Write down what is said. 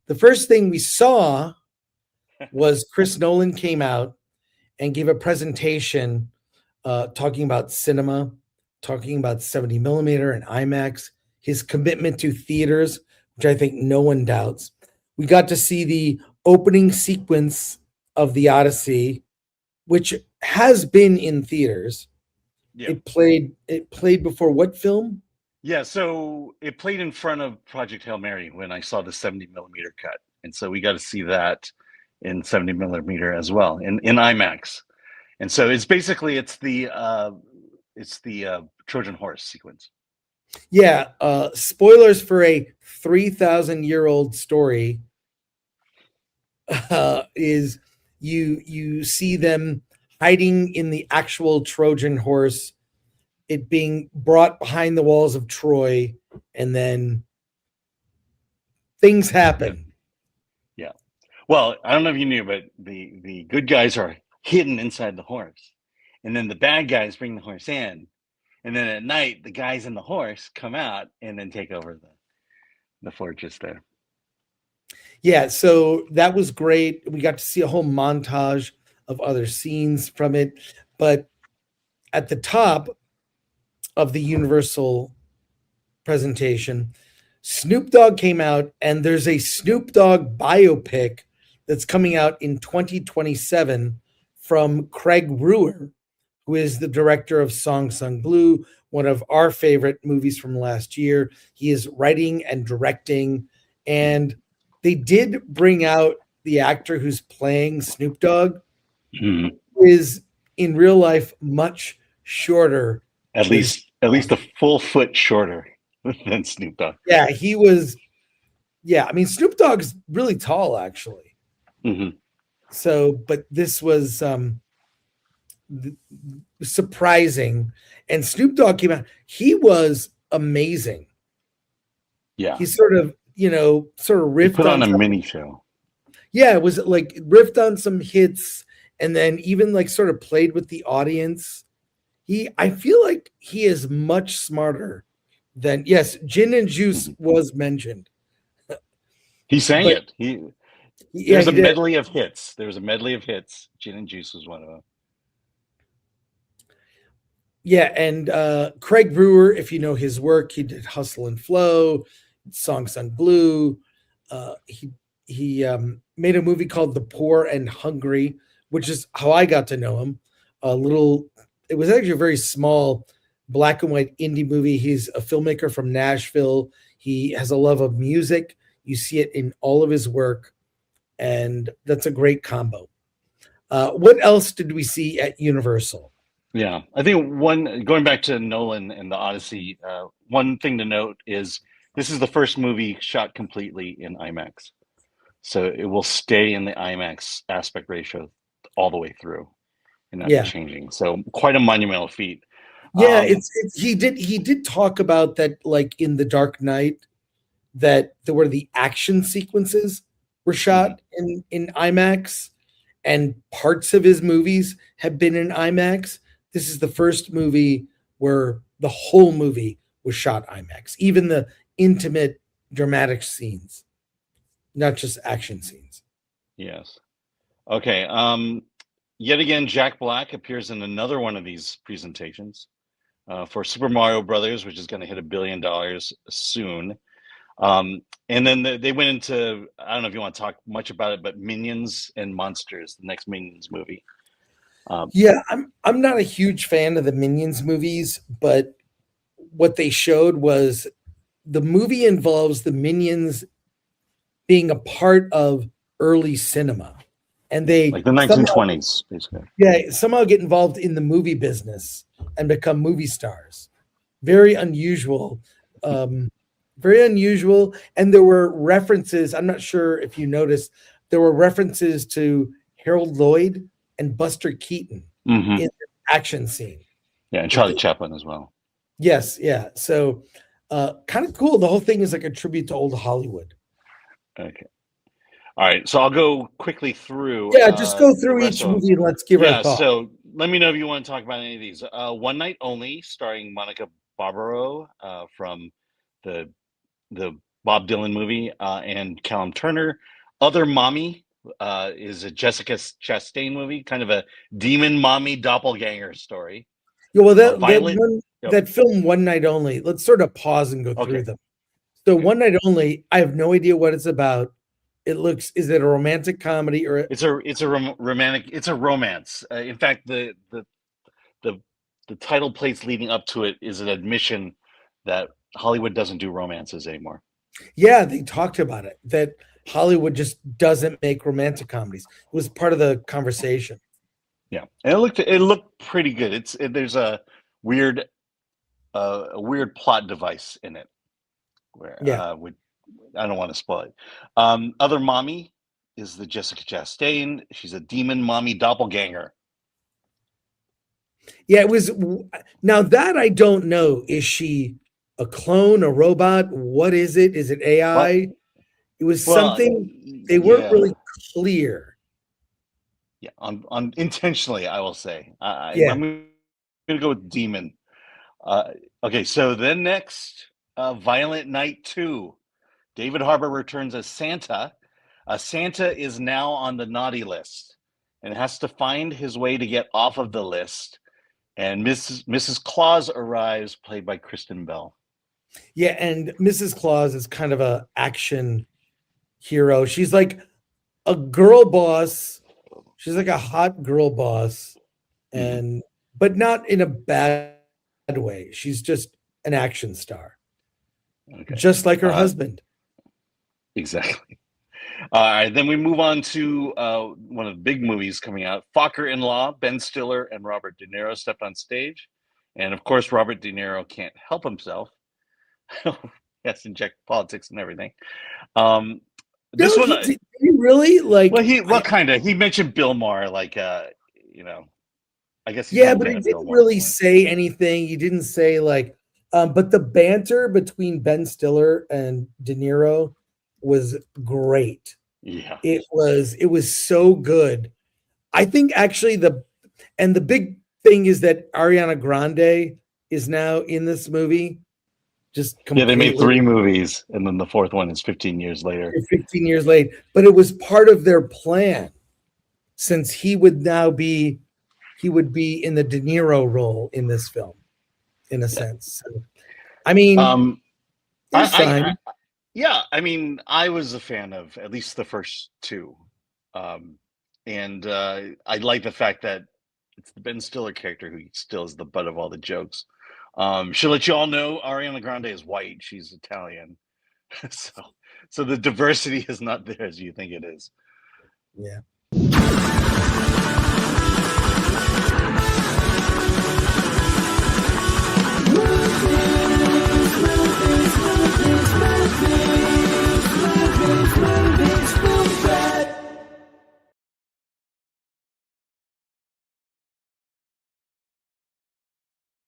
the first thing we saw was Chris Nolan came out and gave a presentation talking about cinema, talking about 70 millimeter and IMAX, his commitment to theaters, which I think no one doubts. We got to see the opening sequence of the Odyssey, which has been in theaters. Yeah. It played before what film? Yeah, so it played in front of Project Hail Mary when I saw the 70 millimeter cut. And so we got to see that in 70 millimeter as well in IMAX. And so it's basically it's the Trojan horse sequence. Yeah, spoilers for a 3,000-year-old story is you see them hiding in the actual Trojan horse, it being brought behind the walls of Troy, and then things happen. Yeah. Well, I don't know if you knew, but the good guys are hidden inside the horse, and then the bad guys bring the horse in, and then at night the guys in the horse come out and then take over the fortress there. Yeah, so that was great. We got to see a whole montage of other scenes from it, but at the top of the Universal presentation, Snoop Dogg came out, and there's a Snoop Dogg biopic that's coming out in 2027 from Craig Brewer, who is the director of Song Sung Blue, one of our favorite movies from last year. He is writing and directing, and they did bring out the actor who's playing Snoop Dogg, who is in real life much shorter. At least a full foot shorter than Snoop Dogg. Yeah, he was. Yeah, I mean, Snoop Dogg's really tall, actually. Mm-hmm. So, but this was surprising. And Snoop Dogg came out. He was amazing. Yeah. He sort of riffed put on a mini show. Yeah, it was like riffed on some hits, and then even like sort of played with the audience. I feel like he is much smarter than, yes, Gin and Juice was mentioned. He sang it. There's a medley of hits. There was a medley of hits. Gin and Juice was one of them. Yeah, and Craig Brewer, if you know his work, he did Hustle and Flow, Song Sung Blue. He made a movie called The Poor and Hungry, which is how I got to know him. It was actually a very small black and white indie movie. He's a filmmaker from Nashville. He has a love of music. You see it in all of his work, and that's a great combo. What else did we see at Universal? Yeah, I think going back to Nolan and the Odyssey, one thing to note is this is the first movie shot completely in IMAX. So it will stay in the IMAX aspect ratio all the way through and not changing. So quite a monumental feat. Yeah, he did talk about that, like in The Dark Knight, that there were the action sequences were shot in IMAX, and parts of his movies have been in IMAX. This is the first movie where the whole movie was shot IMAX, even the intimate, dramatic scenes, not just action scenes. Yes. Okay. Yet again, Jack Black appears in another one of these presentations for Super Mario Brothers, which is going to hit $1 billion soon. And then they went into, I don't know if you want to talk much about it, but Minions and Monsters, the next Minions movie. Yeah, I'm not a huge fan of the Minions movies, but what they showed was the movie involves the Minions being a part of early cinema, and they like the 1920s, basically. Yeah, somehow get involved in the movie business and become movie stars. Very unusual. Very unusual. And there were references. I'm not sure if you noticed, there were references to Harold Lloyd and Buster Keaton in the action scene. Yeah, and Charlie Chaplin as well. Yes, yeah. So kind of cool. The whole thing is like a tribute to old Hollywood. Okay. All right. So I'll go quickly through. Yeah, just go through each movie and let's give our thoughts. So let me know if you want to talk about any of these. One Night Only, starring Monica Barbaro from the Bob Dylan movie, and Callum Turner. Other Mommy is a Jessica Chastain movie, kind of a demon mommy doppelganger story. Yeah, well, Violet. that film, One Night Only. Let's sort of pause and go through Okay. them. So, One Night Only, I have no idea what it's about. Is it a romantic comedy or? It's a romantic. It's a romance. In fact, the title plates leading up to it is an admission that Hollywood doesn't do romances anymore. Yeah, they talked about it, that Hollywood just doesn't make romantic comedies. It was part of the conversation. Yeah, and it looked pretty good. There's a weird plot device in it where I don't want to spoil it. Other Mommy is the Jessica Chastain. She's a demon mommy doppelganger. Yeah, it was. Now that I don't know, is she a clone, a robot? What is it? Is it AI? What? It was something they weren't really clear. Yeah, on intentionally, I will say. I'm going to go with demon. Okay, so then next, Violent Night 2. David Harbour returns as Santa. Santa is now on the naughty list and has to find his way to get off of the list. And Mrs. Claus arrives, played by Kristen Bell. Yeah, and Mrs. Claus is kind of a action hero. She's like a girl boss. She's like a hot girl boss, but not in a bad way. She's just an action star, just like her husband. Exactly. All right, then we move on to one of the big movies coming out, Focker-in-Law. Ben Stiller and Robert De Niro stepped on stage. And of course, Robert De Niro can't help himself. He has to inject politics and everything. This one, did he really like? Well, kind of. He mentioned Bill Maher, like, I guess. Yeah, but he didn't really say anything. He didn't say like, but the banter between Ben Stiller and De Niro was great. Yeah, it was so good. I think actually the big thing is that Ariana Grande is now in this movie. Just completely. They made 3 movies, and then the 4th one is 15 years later. 15 years late, but it was part of their plan, since he would be in the De Niro role in this film, in a sense. So, I mean, I was a fan of at least the first 2, and I like the fact that it's the Ben Stiller character who still is the butt of all the jokes. She'll let you all know Ariana Grande is white. She's Italian. So the diversity is not there as you think it is. Yeah.